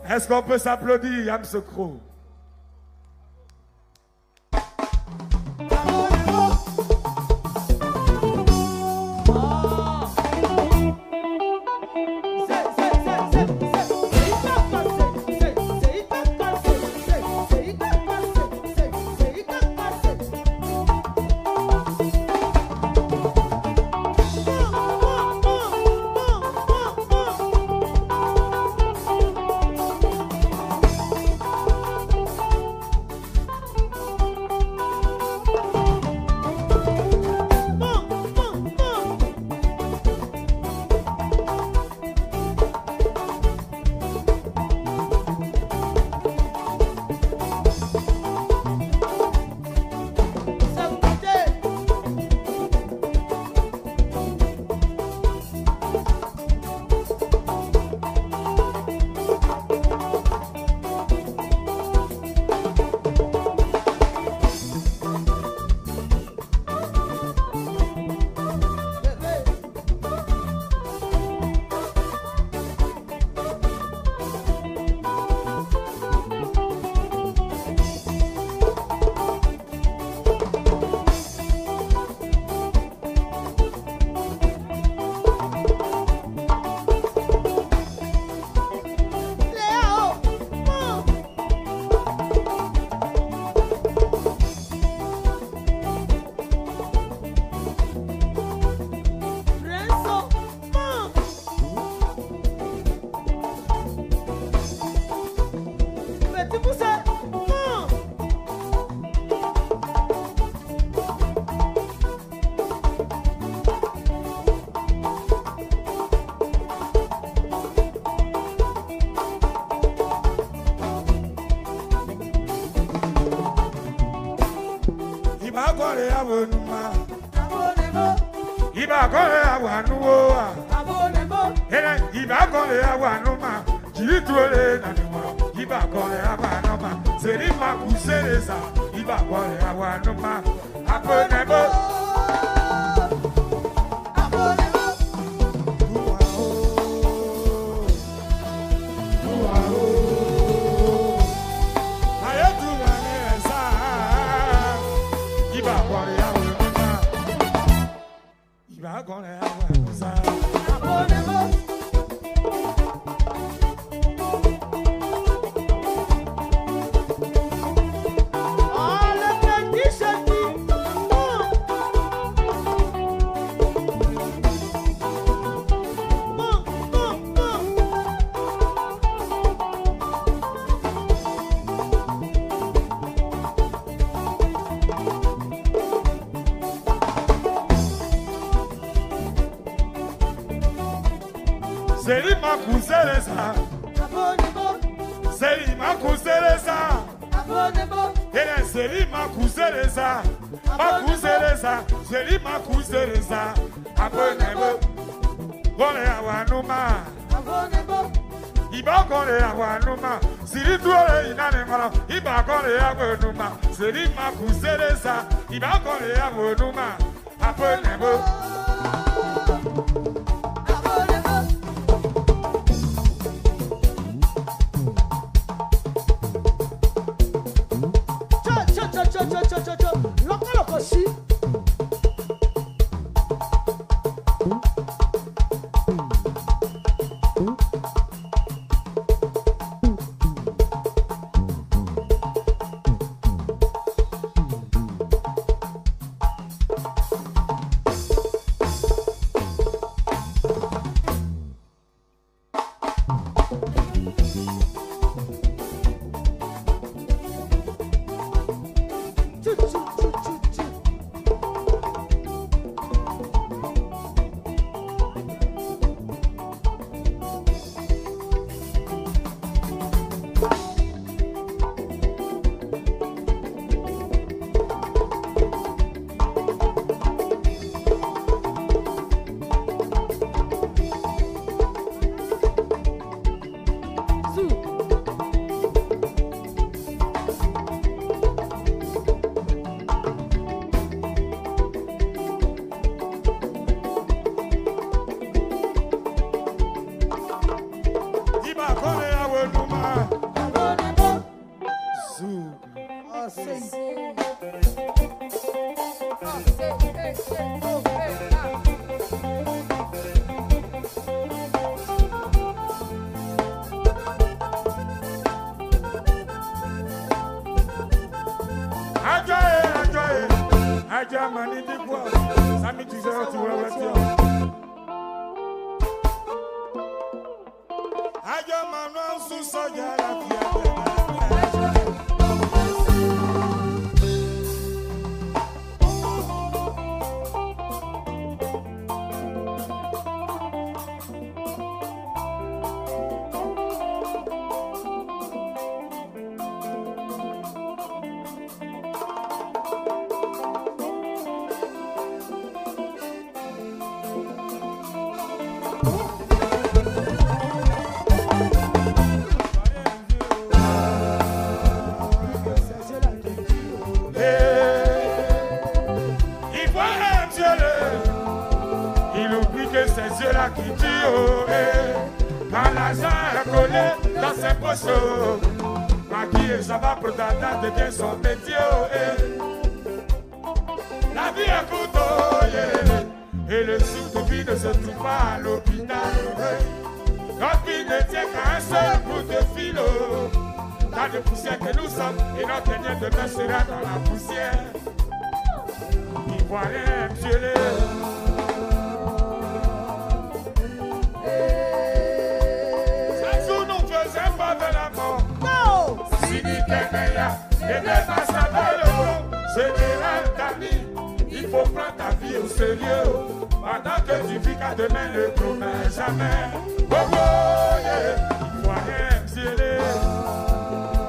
Est-ce qu'on peut s'applaudir, Yam Sokro? Aja mani di quoi? Sami tu sais tu vas retirer. Aja mano sous soja la qui dit oh, quand l'argent est collé dans ses poches, maquillé, ça va pour Dada devient son métier. La vie est courte, et le sou de vie ne se trouve pas à l'hôpital. Notre vie ne tient qu'à un seul bout de fil. Dans les poussières que nous sommes, et notre dernier demain sera dans la poussière. Ivoirien, monsieur le. Et des ambassadeurs, général d'amis, il faut prendre ta vie au sérieux. Pendant que tu vis qu'à demain ne promet jamais. Bobo, il voit rien tirer.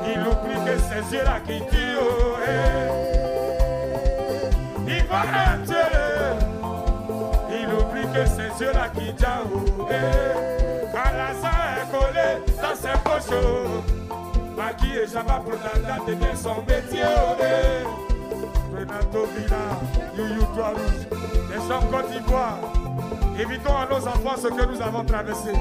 Il oublie que c'est Dieu là qui tue. Il voit rien tirer. Il oublie que c'est Dieu là qui tue. Quand l'argent est collé dans ses poches, qui est Java pour la devient son métier. Renato Villa, Youyou Trois-Rouges, les gens Côte d'Ivoire. Évitons à nos enfants ce que nous avons traversé.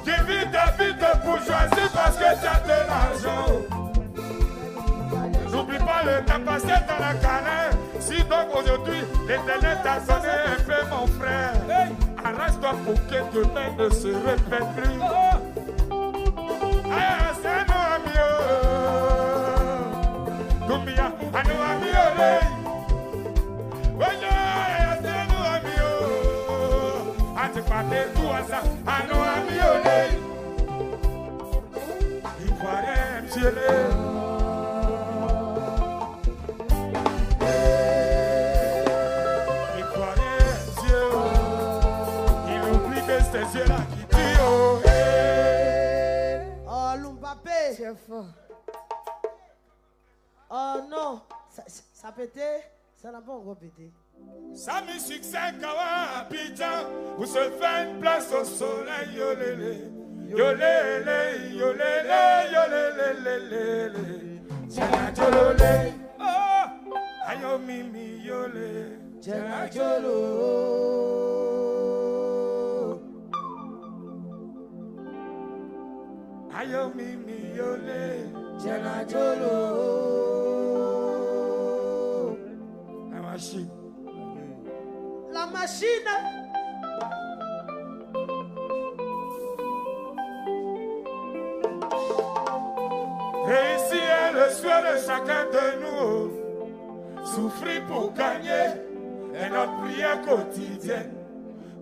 Tu vis ta vie de bourgeoisie parce que tu as de l'argent. N'oublie pas le capacité dans la canne. Si donc aujourd'hui l'éternel t'a donné un peu mon frère, arrête-toi pour que demain ne se répète plus. C'est nous amis. Dumbia, à nous amis. Il oublie que c'est Dieu là qui tue. Oh, Lumbapé. C'est fort. Oh non, ça pétait, ça n'a pas encore pété. Sami succès Kawa Abidjan, où se fait une place au soleil, yolele, yolele, yolele, yolele, Tchana Jolole, oh, ayo mimi yole, Tchana Jolo, ayo mimi yole, Tchana Jolo, la machine. La machine. Réussir est le souhait de chacun de nous. Souffrir pour gagner est notre prière quotidienne.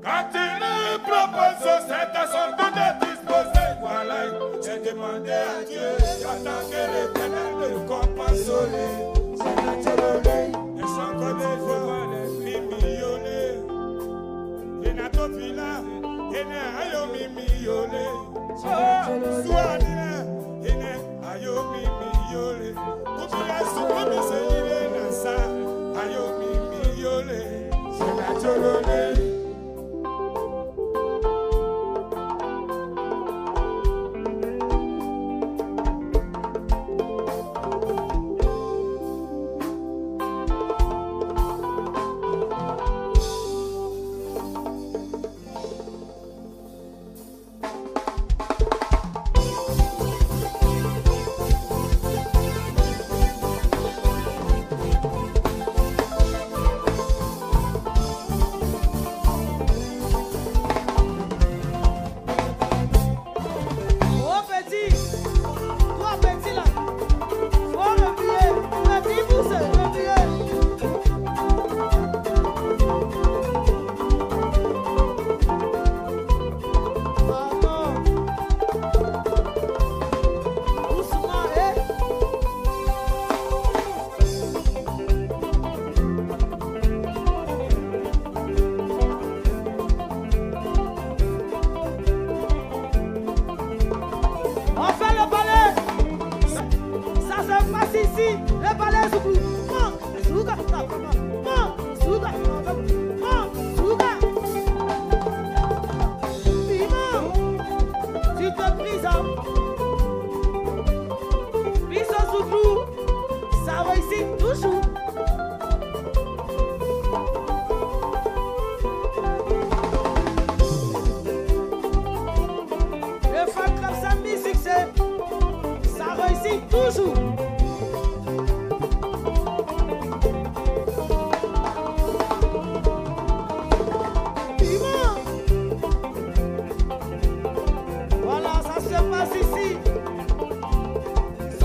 Quand tu nous proposes, c'est à son tour de disposer. Voilà, j'ai demandé à Dieu, j'attends que l'éternel me compense. C'est naturel, et sans connaître Renato Villa, ene ayo mimi yole. Suadina, ene ayo mimi yole. Kukuya sukumi se yile nasa, ayo mimi yole. Sena cholole. toujours. Voilà, ça se passe ici. So.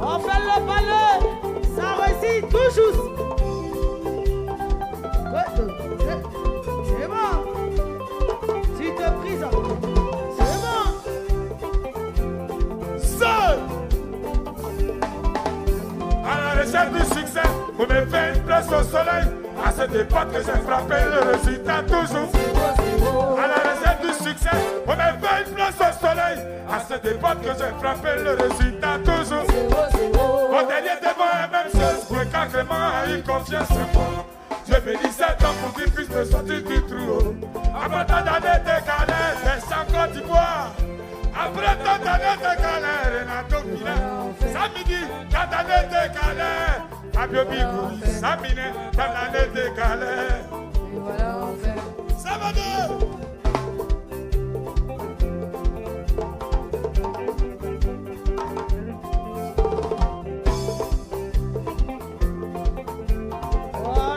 On fait le balai, ça réussit toujours. C'est bon. Tu te prises. C'est bon. Seul. À la recherche du succès, on me fait une place au soleil. À cette époque que j'ai frappé le résultat toujours. À la recherche du succès, on me fait une place au soleil. À cette époque que j'ai frappé le résultat toujours. Au dernier devant la même chose, pour qu'Agrément a eu confiance en moi. Dieu bénit cet homme pour qu'il puisse me sortir du trou. Après tant d'années de galère, des champs Côte d'Ivoire. Après tant d'années de galère, Renato Pina. Samedi, tant d'années de galère. Fabio Bigou, Samine, tant d'années de galère. Et voilà, on fait. Ça va bien.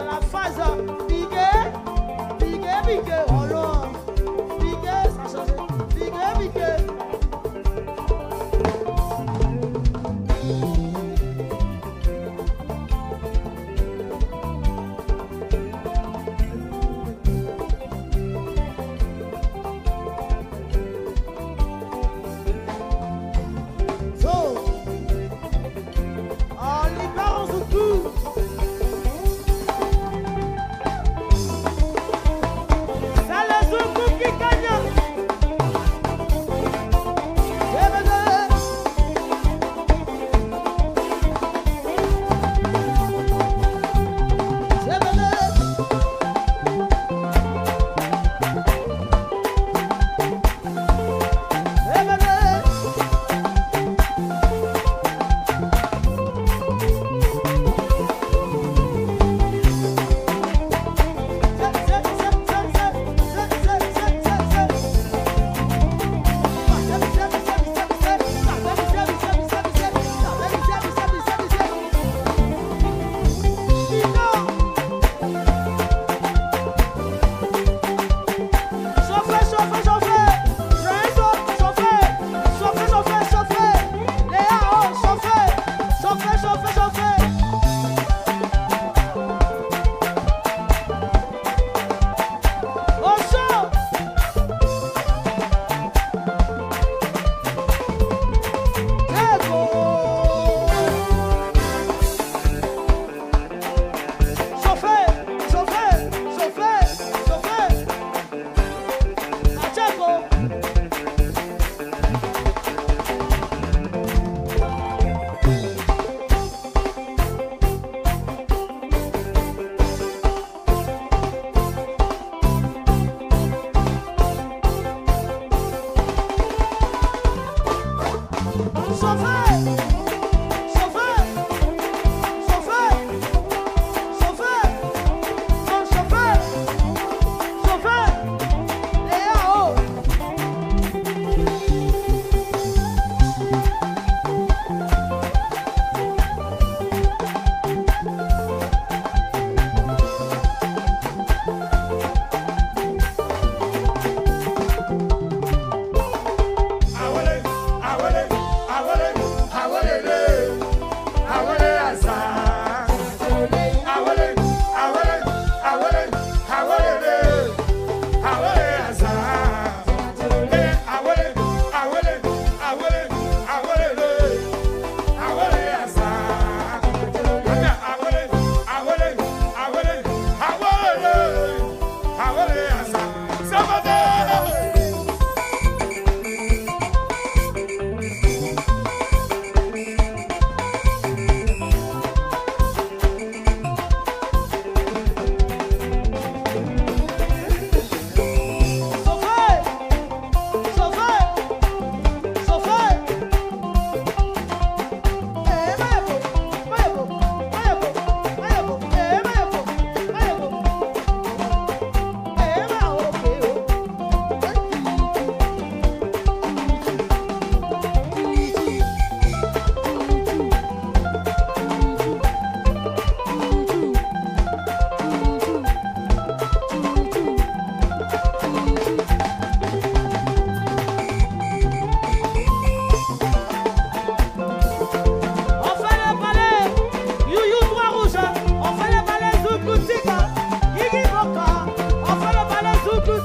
La phase piqué, oh là, piqué, ça change, piqué.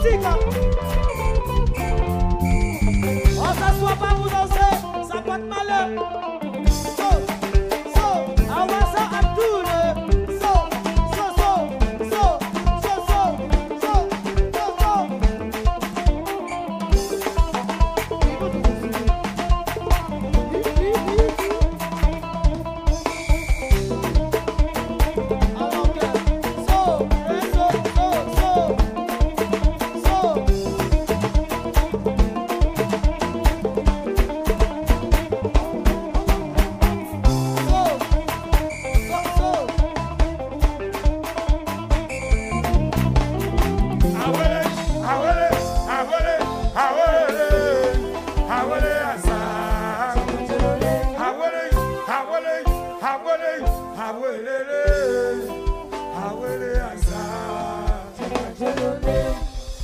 musique. On s'assoit pas pour danser, ça porte malheur.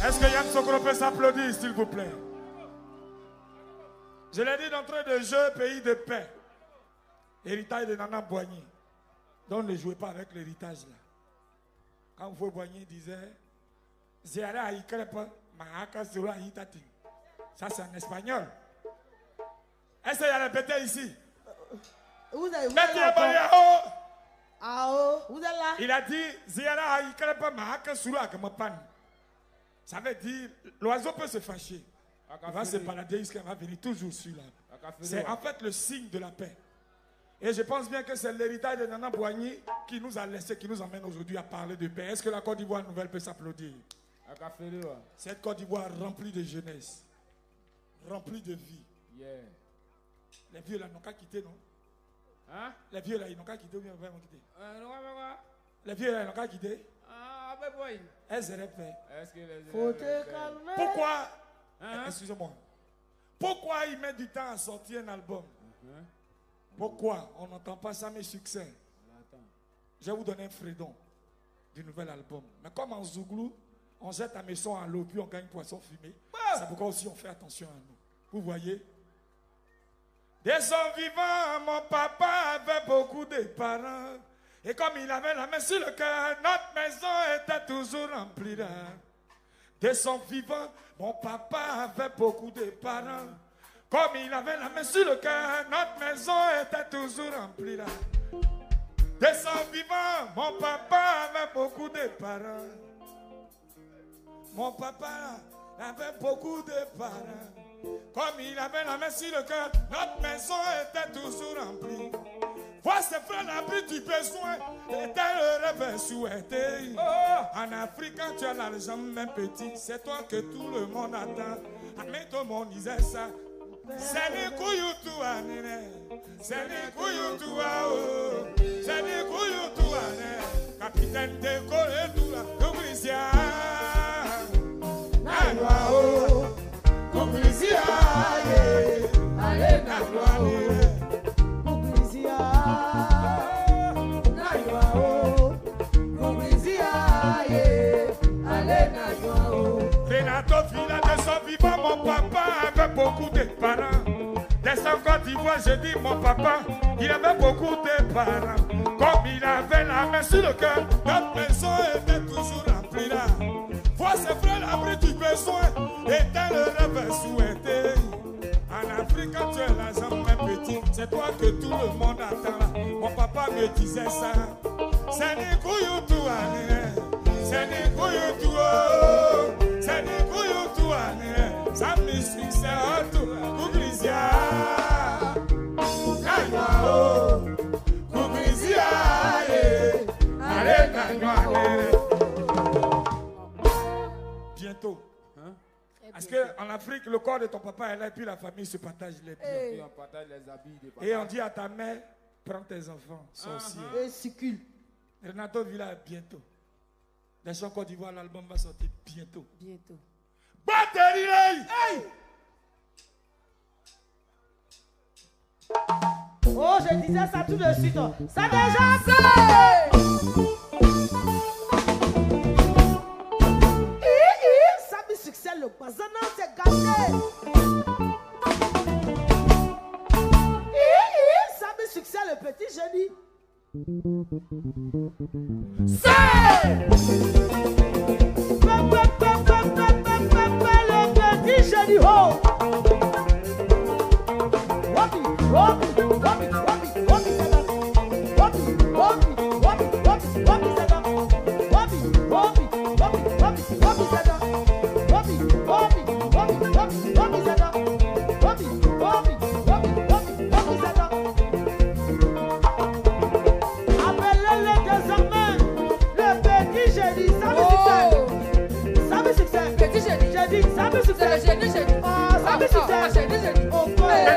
Est-ce que Yann Sokoro peut s'applaudir, s'il vous plaît? Je l'ai dit d'entrée de jeu, pays de paix. Héritage de Nana Boigny. Donc ne jouez pas avec l'héritage là. Quand vous Boigny disait, ça c'est en espagnol. Est-ce qu'il y a les pétés ici? Vous êtes là? Il a dit, ça veut dire, l'oiseau peut se fâcher. Il va se balader jusqu'à va venir toujours sur l'arbre. C'est en fait le signe de la paix. Et je pense bien que c'est l'héritage de Nana Boigny qui nous a laissé, qui nous emmène aujourd'hui à parler de paix. Est-ce que la Côte d'Ivoire nouvelle peut s'applaudir? Cette Côte d'Ivoire remplie de jeunesse, remplie de vie. Les vieux là n'ont qu'à quitter, non? Hein? Les vieux là, ils n'ont qu'à quitter ou bien ils vont quitter? Les vieux là, ils n'ont qu'à quitter? Elles seraient prêtes. Faut te calmer. Pourquoi? Excusez-moi. Pourquoi ils mettent du temps à sortir un album? Pourquoi on n'entend pas ça, mes succès? Je vais vous donner un fredon du nouvel album. Mais comme en Zouglou, on jette un maison à l'eau, puis on gagne poisson fumé. C'est pourquoi aussi on fait attention à nous. Vous voyez? Dès son vivant, mon papa avait beaucoup de parents. Et comme il avait la main sur le cœur, notre maison était toujours remplie d'âme. Dès son vivant, mon papa avait beaucoup de parents. Comme il avait la main sur le cœur, notre maison était toujours remplie d'âme. Dès son vivant, mon papa avait beaucoup de parents. Mon papa avait beaucoup de parents. Comme il avait la main sur le cœur, notre maison était toujours remplie. Vois ces frères l'abri du besoin, et tel rêve souhaité. En Afrique, quand tu as l'argent, même petit, c'est toi que tout le monde attend. Mais tout le monde disait ça. C'est les couilles tout à nene. C'est les couilles tout à haut. C'est les couilles tout à nene. Capitaine de Corée tout là. Kubrisia. Naïwao. Kubrisia. Allez, Naïwao. Renato Villa de son vivant, mon papa avait beaucoup de parents. Dès son Côte d'Ivoire, je dis mon papa, il avait beaucoup de parents. Comme il avait la main sur le cœur, notre maison était toujours remplie là. Vois ses frères l'abri du besoin, était le rêve souhaité. En Afrique, quand tu es l'argent même petit, c'est toi que tout le monde attend. Mon papa me disait ça. C'est des couilles tout à c'est des couilles tout c'est des couilles tout à ça me succès tout Kubrisia. Naïwao. Kubrisia. Allez, Naïwao. Bientôt. Parce qu'en Afrique, le corps de ton papa est là et puis la famille se partage les biens. Et on dit à ta mère, prends tes enfants, sorciers. Et circule. Renato Villa, bientôt. Dans son Côte d'Ivoire, l'album va sortir bientôt. Bientôt. Batterie! Hey! Oh, je disais ça tout de suite. Ça déjà fait! Ça me succès, le bazana, c'est gâté. Ça me succès, le petit génie. C'est C'est le génie, génie. Ah, ça c'est Génie, génie. Oh, boy.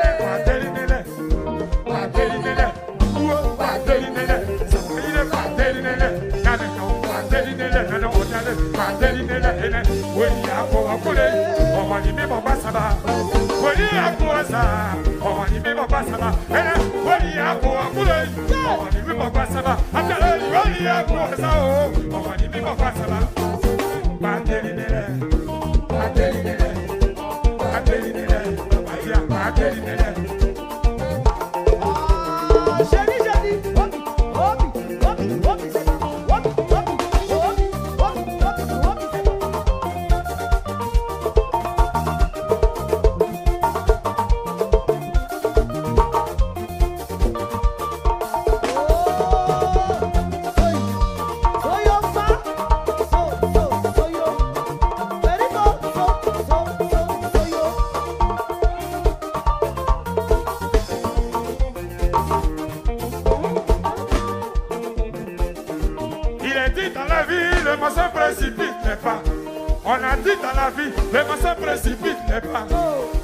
On a dit dans la vie, le mal se précipite n'est pas.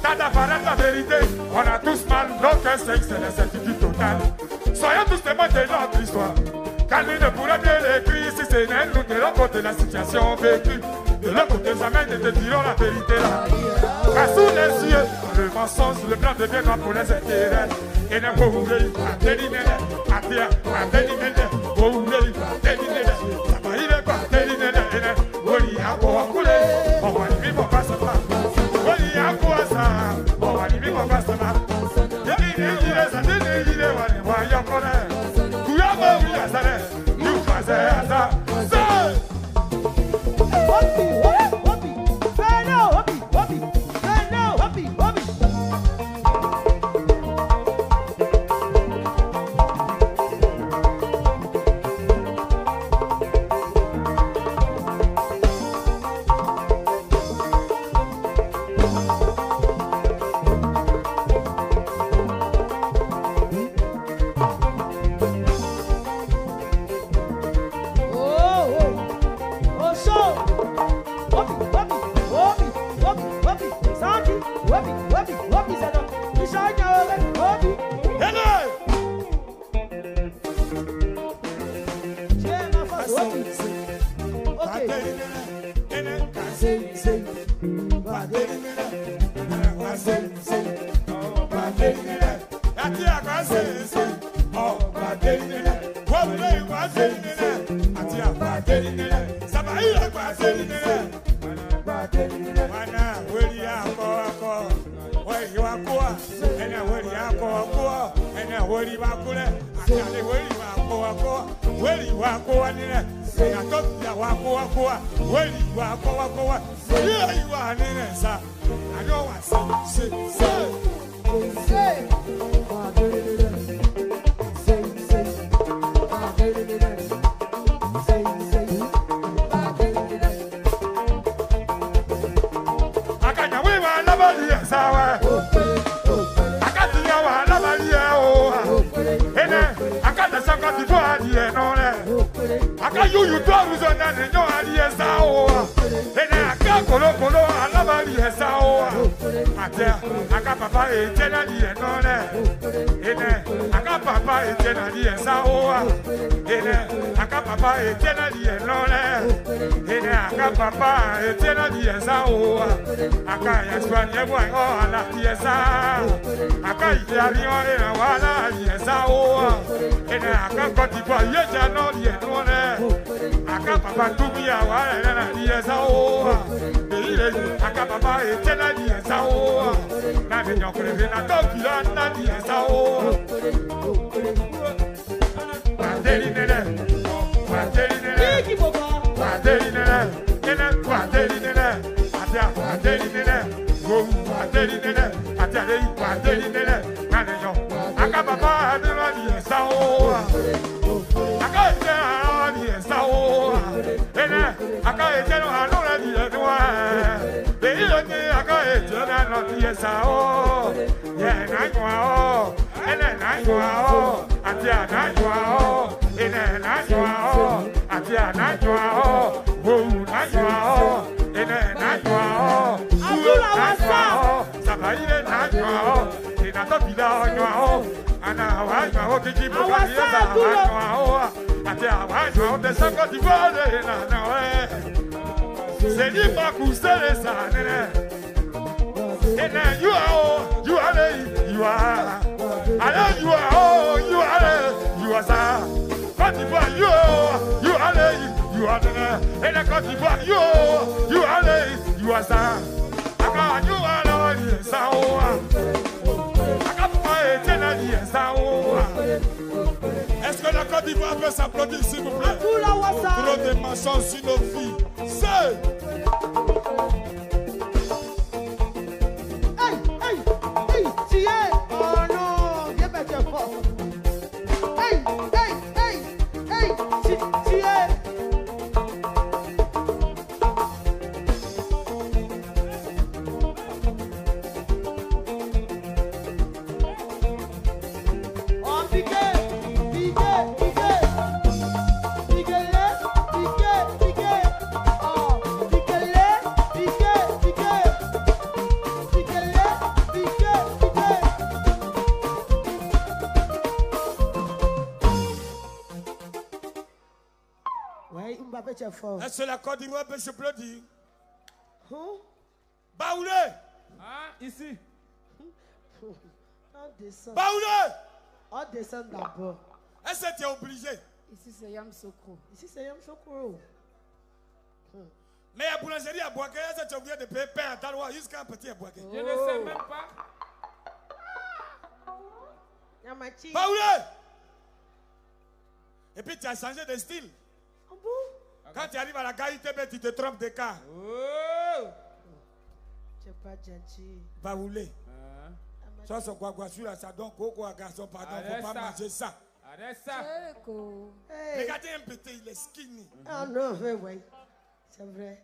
T'as d'apparaître la vérité, on a tous mal, donc un sexe, c'est la certitude totale. Soyons tous témoins de notre histoire, car lui ne pourra bien l'écrire si c'est nous de l'autre côté de la situation vécue. De l'autre côté, jamais ne te diront la vérité là. Car sous les yeux, le mensonge, le blanc devient grand pour les intérêts. Et n'a pas voulu, à déliminer, à dire, à déliminer, pour voulu, à déliminer, ça va y aller, à déliminer, oui, à quoi couler, on va y vivre, on va se battre. Oui, à quoi ça, on va y vivre, on va se battre. Il est, voyons qu'on est. Tu as beau, oui, à ça, nous faisons à ça. C'est du Bakousé les années. And now you are, alors you are ça. Quand tu vois you are, et la quand tu vois you are ça. Aka you are ça. Aka pas été ça. Est-ce que la Côte d'Ivoire peut s'applaudir s'il vous plaît? Trop de mensonges sur nos vies. C'est est-ce que la Côte d'Ivoire peut s'applaudir? Baoulé! Ah, ici. Baoulé! On descend d'abord. Est-ce que tu es obligé? Ici, c'est Yamsokro. Ici, c'est Yamsokro. Mais la boulangerie à Boaké, est-ce que tu es obligé de payer pain à Talois jusqu'à un petit à Boaké? Je ne sais même pas. Yamachi. Baoulé! Et puis tu as changé de style. Ah bon? Quand tu arrives à la gare, tu te trompes de cas. Oh! Tu n'es pas gentil. Baoulé. Ça, c'est quoi, ça donc, quoi, garçon, pardon, il ne faut pas manger ça. Arrête ça. Regardez un petit, il est skinny. Ah non, oui. C'est vrai.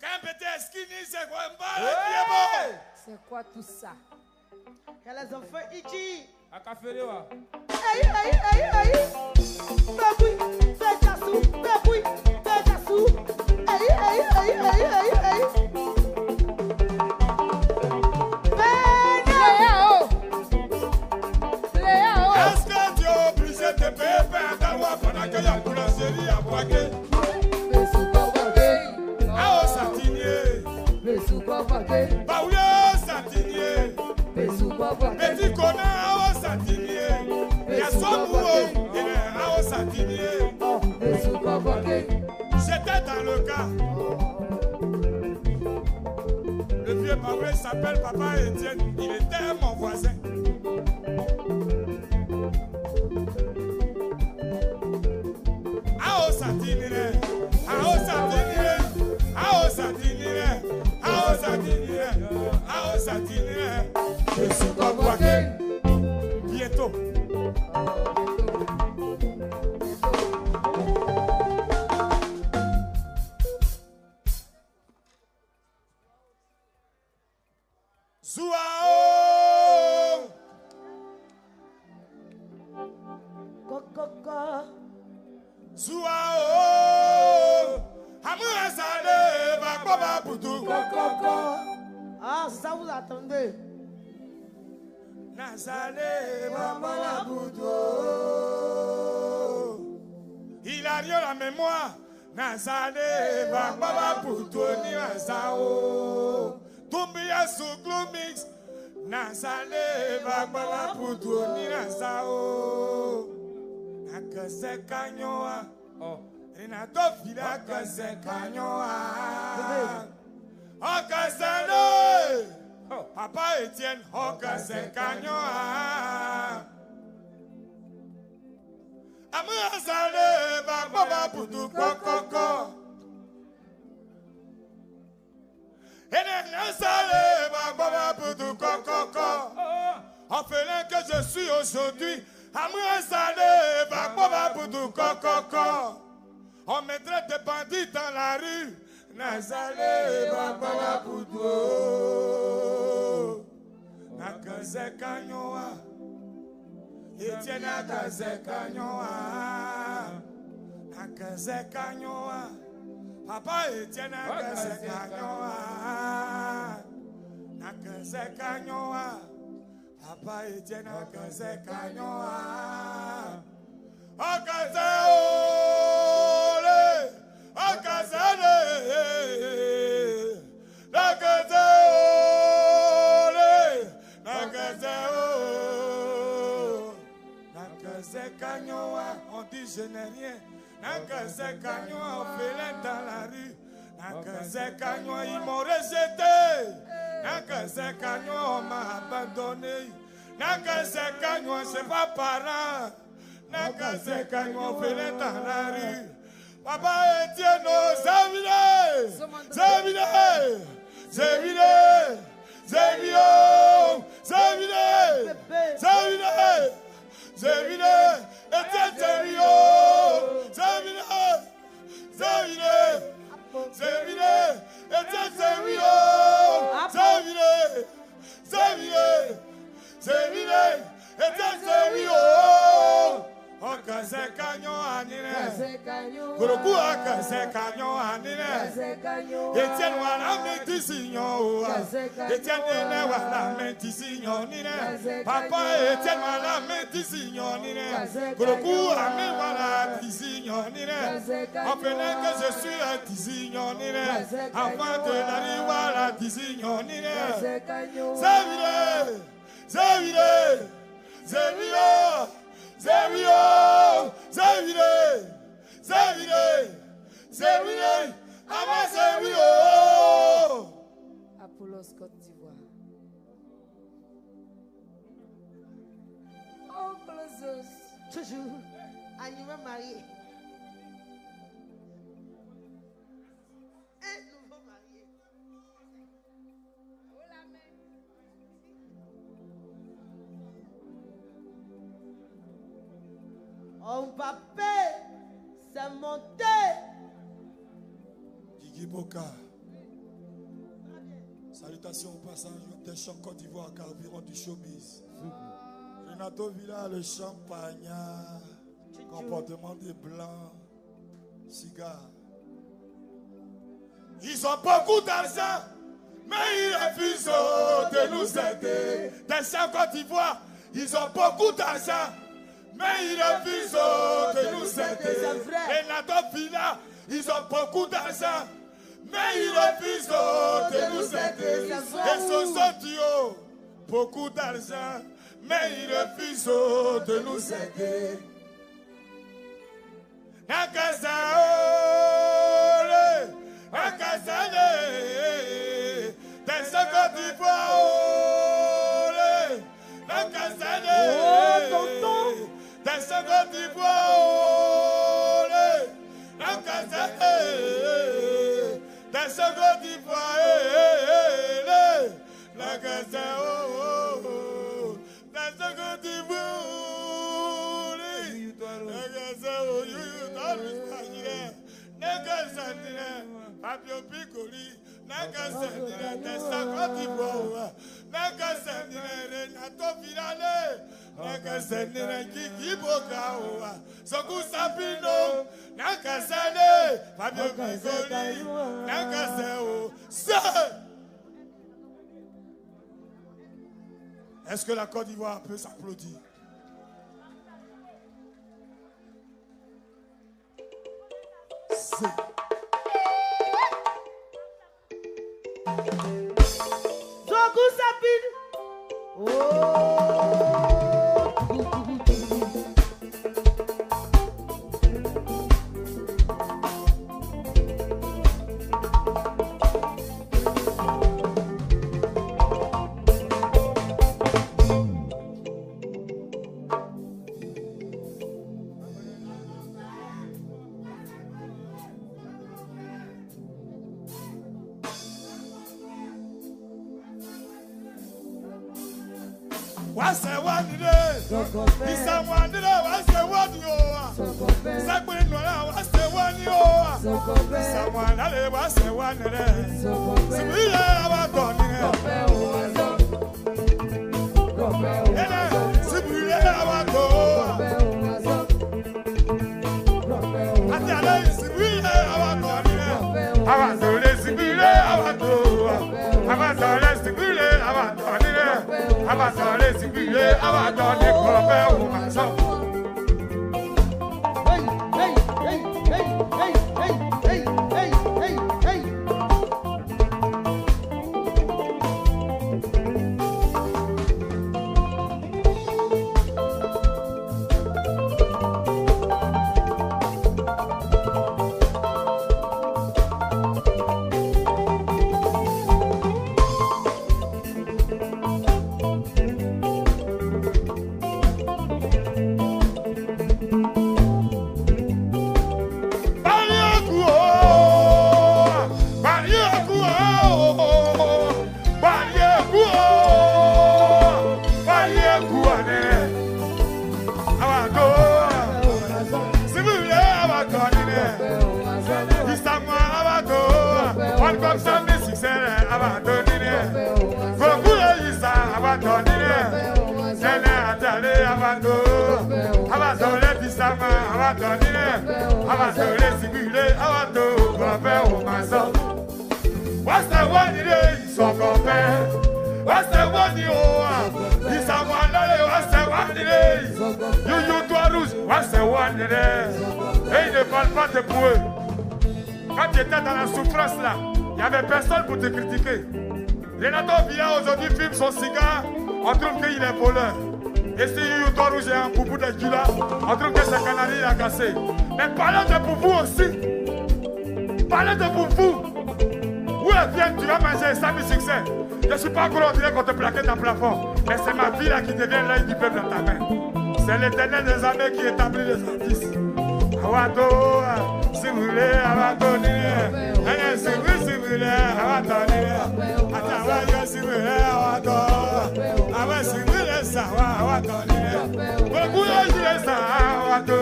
Quand un petit est skinny, c'est quoi un bal? C'est quoi tout ça? Il y a les enfants ici. À café, là. Aïe. Baboui, Béjassou, Baboui, Béjassou. Aïe. Est-ce que tu es obligé de payer pain à Talois pendant qu'il y a boulangerie à Boaké? Ah, Satinier. Baoulé, Satinier. Petit connard, ah, Satinier. Il y a son bourreau, ah, Satinier. J'étais dans le cas. Le vieux Baoulé s'appelle Papa Étienne. Il était mon voisin. Je suis comme Boaké. Bientôt. Zouao. Coco. Zouao. Amour salé, va pas pour Coco. Ah, ça vous attendez. Nazalé, Bambala Boudo. Il a rien la mémoire. Nazalé, Bambala Boudo, ni Nazao. Tumbia Souklumix. Nazalé, Bambala Boudo, ni Nazao. Nakase Kanyoa. Renato Fila Kase Kanyoa. Okazalo. Papa Etienne, Okase Kanyoa. Amazale, Baba Putu Koko. Enenazale, Baba Putu Koko. Orphelin que je suis aujourd'hui. Amazale, Baba Putu Koko. On mettrait des bandits dans la rue. Nazale, Baba Putu. Nakase Kanyoa. Etienne Nakase Kanyoa. Nakase Kanyoa. Papa Etienne Nakase Kanyoa. Nakase Kanyoa. Papa Etienne Akaze Kanyoa. Akaze ole. Akaze le. Akaze ole. Akaze o. Akaze Kanyoa. On dit je n'ai rien. Akaze Kanyoa. On fait l'air dans la rue. Akaze Kanyoa. Ils m'ont rejeté. Akaze Kanyoa. On m'a abandonné. Nakaze Kanyoa, c'est pas parent. Nakaze Kanyoa, on fait les dans la rue. Papa Etienne, c'est vidé. C'est vidé. C'est vidé. C'est vidé. C'est vidé. C'est vidé. C'est vidé. Etienne, c'est vidé. C'est vidé. C'est vidé. C'est vidé. Etienne, c'est vidé. C'est vidé. C'est vidé. C'est vidé, et c'est vidé. Akaze Kanyoa anine. Kuruku akaze Kanyoa anine. Etienne wala metisinyo. Etienne wala metisinyo nine. Papa Etienne wala metisinyo nine. Kuruku ami wala tisinyo nine. Appelez que je suis un tisinyo nine. Avant de n'arriver wala tisinyo nine. C'est vidé. C'est vidé, c'est vidé, c'est vidé, c'est vidé, c'est vidé, c'est vidé, avant c'est vidé. Apollos Côte d'Ivoire. Oh, Closos. Toujours. Animal marié. Un nouveau marié. On va payer, c'est monté. Guigui Boka. Salutations au passage des champs Côte d'Ivoire, carburant du showbiz. Renato Villa, le champagne, comportement des blancs, cigares. Ils ont beaucoup d'argent, mais ils refusent de nous aider. Des champs Côte d'Ivoire, ils ont beaucoup d'argent. Mais ils refusent de nous aider. Et Renato Villa, ils ont beaucoup d'argent. Mais ils refusent de nous aider. Et Soso Dio, beaucoup d'argent. Mais ils refusent de nous aider. Nakaza ole, Nakaza le, des Côte d'Ivoire ole, Nakaza le. Dans ce Côte d'Ivoire, Nakaza, dans ce Côte d'Ivoire, Nakaza, dans ce Côte d'Ivoire, Nakaza, Nakaza, Fabio Piccoli, Nakaza, dans ce Côte d'Ivoire, Nakaza, Renato Villa. Nakasene Guigui Boka oa Soku Sapino Nakasene Fabio Piccoli Nakaseo. Est-ce que la Côte d'Ivoire peut s'applaudir? Soku Sapino. Oh. What's the one today? Is someone today? What's the one you are? Someone what's the one you are? Someone today? What's the one today? We are going to abatole sibile, abatole kolope umaso. Hey, hey, hey, hey, hey, hey, hey, hey, hey, hey. What's the one it is? So compare. What's the one you are? This one, what's the one it is? You, toi rouge, what's the one it is? Et il ne parle pas de pour eux. Quand tu étais dans la souffrance là, il n'y avait personne pour te critiquer. Renato Villa aujourd'hui fume son cigare, on trouve qu'il est voleur. Et si toi rouge est un boubou de Gila, on trouve que c'est canari a cassé. Mais parlez de pour vous aussi. Parlez de pour vous. Où est bien tu vas manger ça, mes succès. Je ne suis pas gros, on dirait qu'on te plaquait dans le plafond. Mais c'est ma vie là qui devient l'œil du peuple dans ta main. C'est l'éternel des armées qui établit les artistes. Awato, si vous voulez, Awato, si vous voulez, Awato, Atawayo, si vous voulez, Awato, Awa, si vous voulez, ça, Awato, beaucoup de gens, Awato,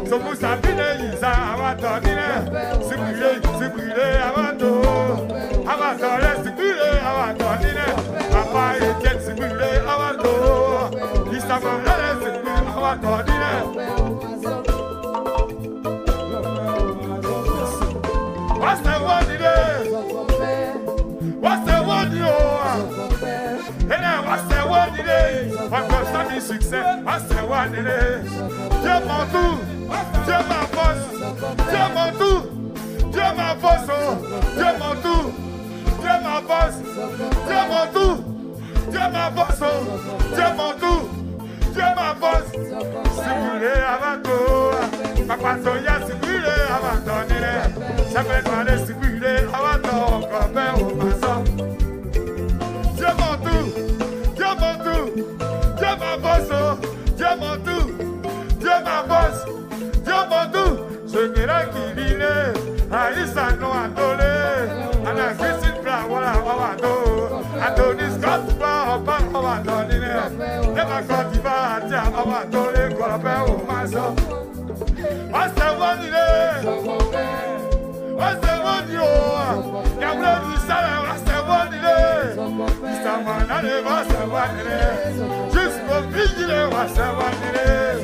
Somu Sabine, Isa, Awato, si vous voulez, Awato, Awato, si vous voulez, Awato, Papa, Etienne, si vous voulez, Awato, Isa, si vous voulez, Awato, What's the one it is? What's the one you are? And then what's the one it is? What goes on in success? What's the one it is? Dieu mon tout, Dieu ma force, Dieu mon tout, Dieu ma force, Dieu mon tout, Dieu ma force, Dieu mon tout, Dieu ma force, Dieu mon tout, Dieu ma force. Si vous voulez avant tout, Papa Soya, si vous voulez avant tout, ça fait demander si vous voulez avant tout, encore bien au maçon. Dieu mon tout, Dieu mon tout, Dieu ma force, Dieu mon tout, Dieu ma force, Dieu mon tout. Je dirais qu'il est, Aïssa non adolé, Anna Christine Bla, voilà, Wawado, Adonis Scott, Papa, Wawadoni, Never Côte d'Ivoire, Tia, Wawadole, Colopin au maçon. What's the one it is? What's the one you are? Yablo di sala, what's the one it is? Isamana de what's the one it is? Just go vigile, what's the one it is?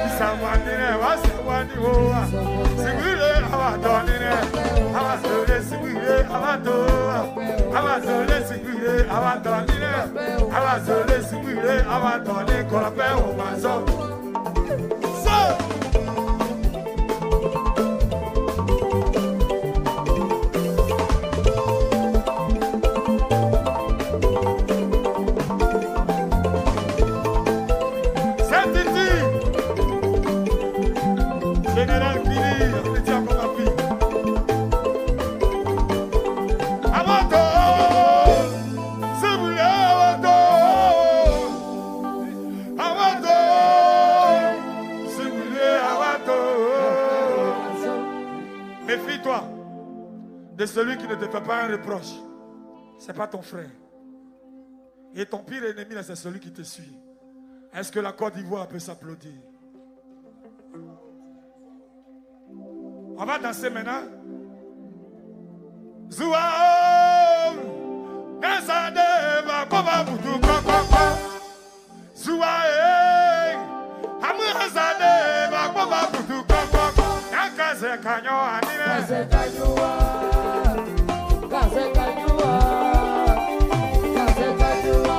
Isamana, what's the one you are? Sibule, Awadoni, Awadole, Sibule, Awadole, Awadole, Sibule, Awadoni, Awadole, Sibule, Awadoni, Colopin au maçon. Méfie-toi de celui qui ne te fait pas un reproche. Ce n'est pas ton frère. Et ton pire ennemi, c'est celui qui te suit. Est-ce que la Côte d'Ivoire peut s'applaudir? On va danser maintenant. Zouaom, Nazadeva, Baba Boudou, Papa. Zouaom, Amazadeva, Baba Boudou, Papa. Nakaze Kanyo, Anine. Kaze Kanyua, Kaze Kanyua, Kaze Kanyua,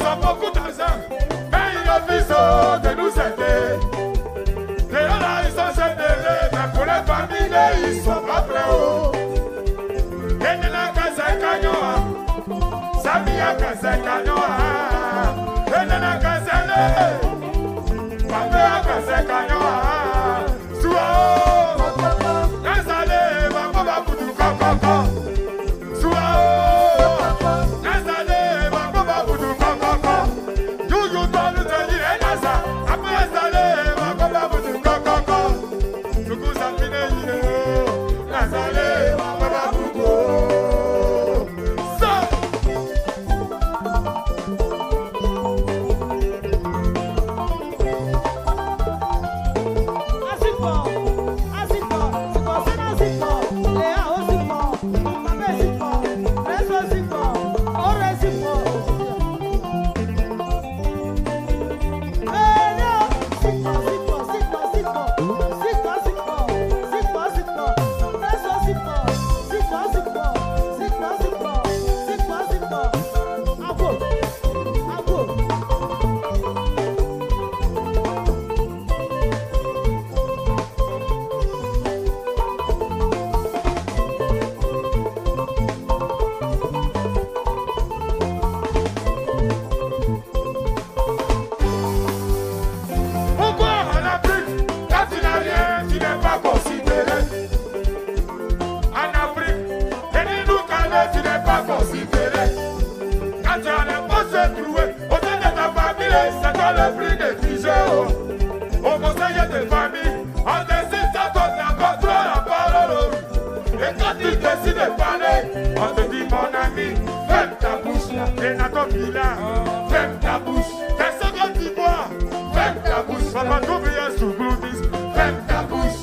ont beaucoup d'argent, mais ils refusent de nous aider. Et là, ils sont généreux, mais pour les familles, ils sont pas prêts. Et de la casa canyoa, Samia casa canyoa, et de la casa le, Pamela casa canyoa, Suao, Nazale, Bamba Budu Kaka, Suao, Nazale, Bamba Budu Kaka, you don't tell you, Nasa, Nazale, Bamba Budu Kaka, Tukusa Pine, Nazale, Bamba Budu. Ferme ta bouche, t'es ce que tu vois. Ferme ta bouche, papa t'ouvrir sous Gloutis. Ferme ta bouche.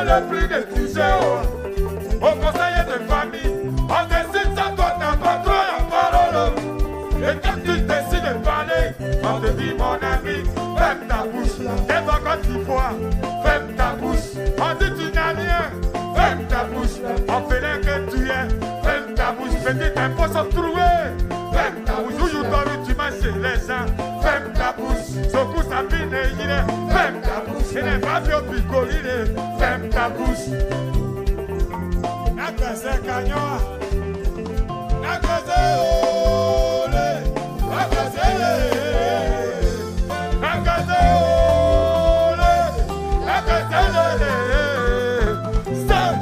Le prix des clichés, au conseil de famille, on décide ça, toi t'as pas trop la parole. Et quand tu décides de parler, on te dit mon ami, ferme ta bouche. Et toi quand tu vois, ferme ta bouche. On dit tu n'as rien, ferme ta bouche. On fait l'air que tu es, ferme ta bouche. Petit impôt sont trouvés, ferme ta bouche. Où tu manges chez les gens, ferme ta bouche. Sokou Sabine, il est, ferme ta bouche. Il n'est pas vieux picolé, ferme ta bouche. Nakase kanyoa, nakase ole, nakase le, nakase ole, nakase le, stop.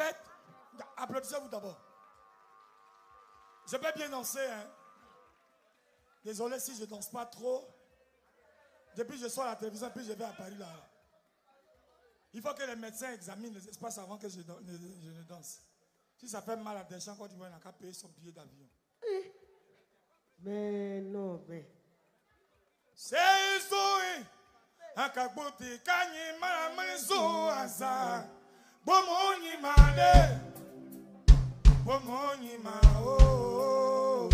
fait, applaudissez-vous d'abord. Je peux bien danser, hein. Désolé si je ne danse pas trop. Depuis que je sors à la télévision, puis je vais à Paris là. Il faut que les médecins examinent les espaces avant que je ne danse. Si ça fait mal à des gens, quand tu vois, il n'a qu'à payer son billet d'avion. Mais non, mais. C'est Zoé. Akabuti kanyi maramezo aza. Bomoni male. Bomoni ma oh.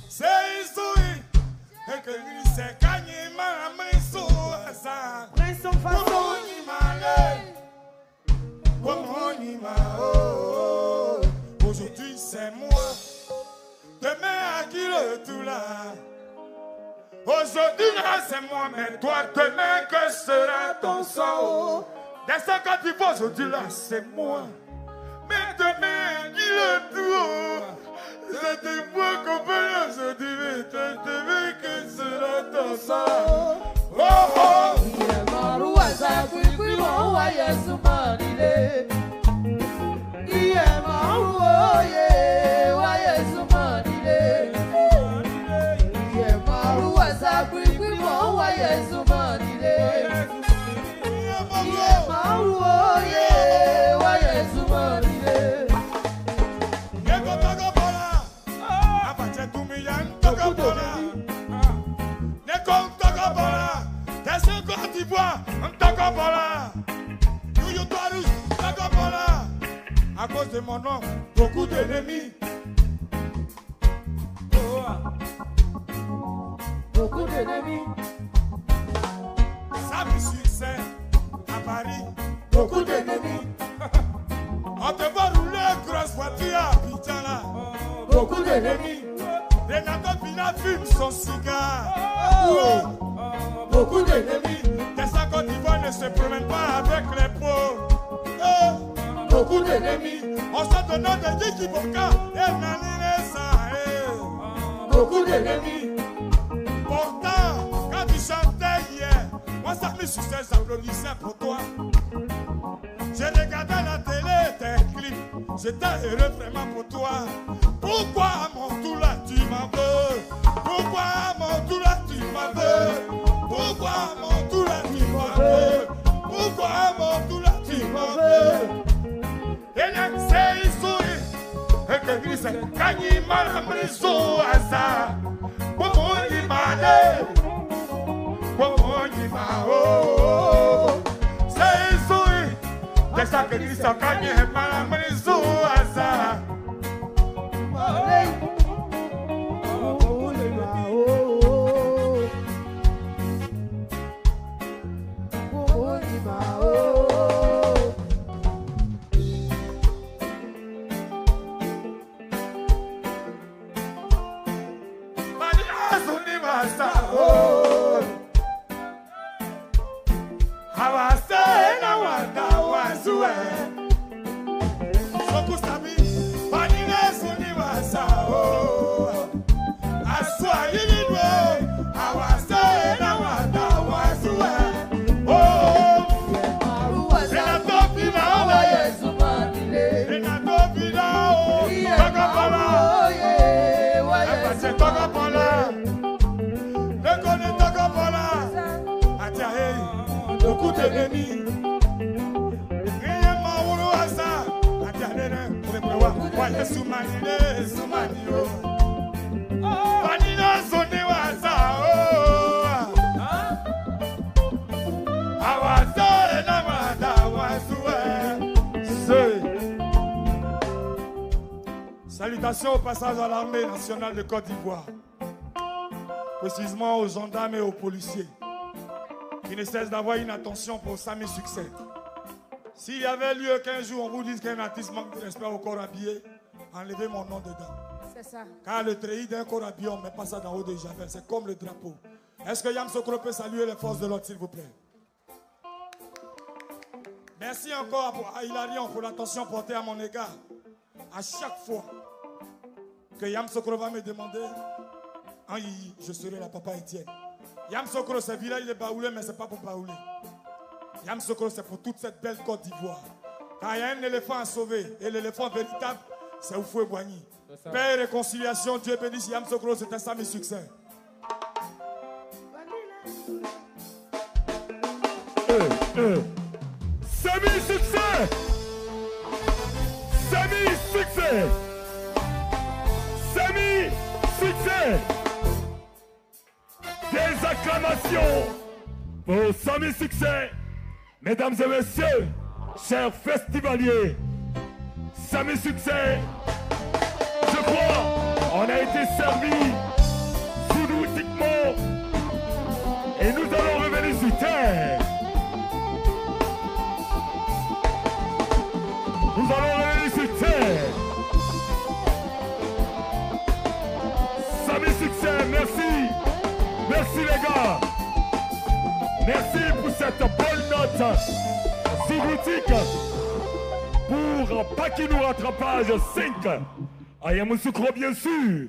C'est Zoé. Ekelise kanyi maramezo aza. Prince en face. Bomoni male. Bomoni ma oh. Aujourd'hui c'est moi. Demain à qui le tout là. Aujourd'hui c'est moi, mais toi demain que sera ton sort. Dès ça quand tu vois aujourd'hui là c'est moi. Mais demain qui le tout. C'est de moi qu'on peut aujourd'hui, mais toi demain que sera ton sort. Oh oh. À cause de mon nom, beaucoup d'ennemis. Beaucoup d'ennemis. Ça me succès à Paris. Beaucoup d'ennemis. On te voit rouler grosse voiture à Abidjan là. Beaucoup d'ennemis. Renato Pina fume son cigare. Beaucoup d'ennemis. Des gens Côte d'Ivoire ne se promènent pas avec les pauvres. Beaucoup d'ennemis. On se donne de Diki Boka et Nanine Sahe. Beaucoup d'ennemis. Pourtant, quand tu chantais hier, moi ça me succès, j'applaudissais pour toi. J'ai regardé la télé, tes clips, j'étais heureux vraiment pour toi. Pourquoi à mon tour là tu m'en veux? Pourquoi à mon tour là tu m'en veux? Pourquoi à mon tour là tu m'en veux? Pourquoi à mon tour là tu m'en veux? Et là c'est Isoui, et que glisse, Kanye Malamrizo Asa, Bomoni Mane, Bomoni Mao, c'est Isoui, et ça que glisse, Kanye Malamrizo Asa. Beaucoup d'ennemis. Salutations au passage à l'armée nationale de Côte d'Ivoire, précisément aux gendarmes et aux policiers, qui ne cessent d'avoir une attention pour Sami Succès. S'il y avait lieu qu'un jour on vous dise qu'un artiste manque de respect au corps habillé, enlevez mon nom dedans. C'est ça. Car le treillis d'un corps habillé, on ne met pas ça d'en haut de Javel, c'est comme le drapeau. Est-ce que Yam Sokro peut saluer les forces de l'ordre, s'il vous plaît? Merci encore à Hilarion pour l'attention portée à mon égard. À chaque fois que Yam Sokro va me demander, je serai la papa Etienne. Yam Sokro, c'est village de Baoulé, mais ce n'est pas pour Baoulé. Yam Sokro, c'est pour toute cette belle Côte d'Ivoire. Quand il y a un éléphant à sauver, et l'éléphant véritable, c'est Oufoué Boigny. C'est ça. Paix et réconciliation, Dieu bénisse Yam Sokro, c'était ça mes succès. Semi-succès! Semi-succès! Semi-succès! Des acclamations pour semi-succès! Mesdames et messieurs, chers festivaliers, semi-succès! Je crois, on a été servi foudroutiquement et nous allons revenir sur terre. Nous allons revenir sur terre. Semi-succès, merci. Merci les gars. Merci pour cette bonne note foudroutique pour Pakino Rattrapage 5. Aya Moussoukro bien sûr.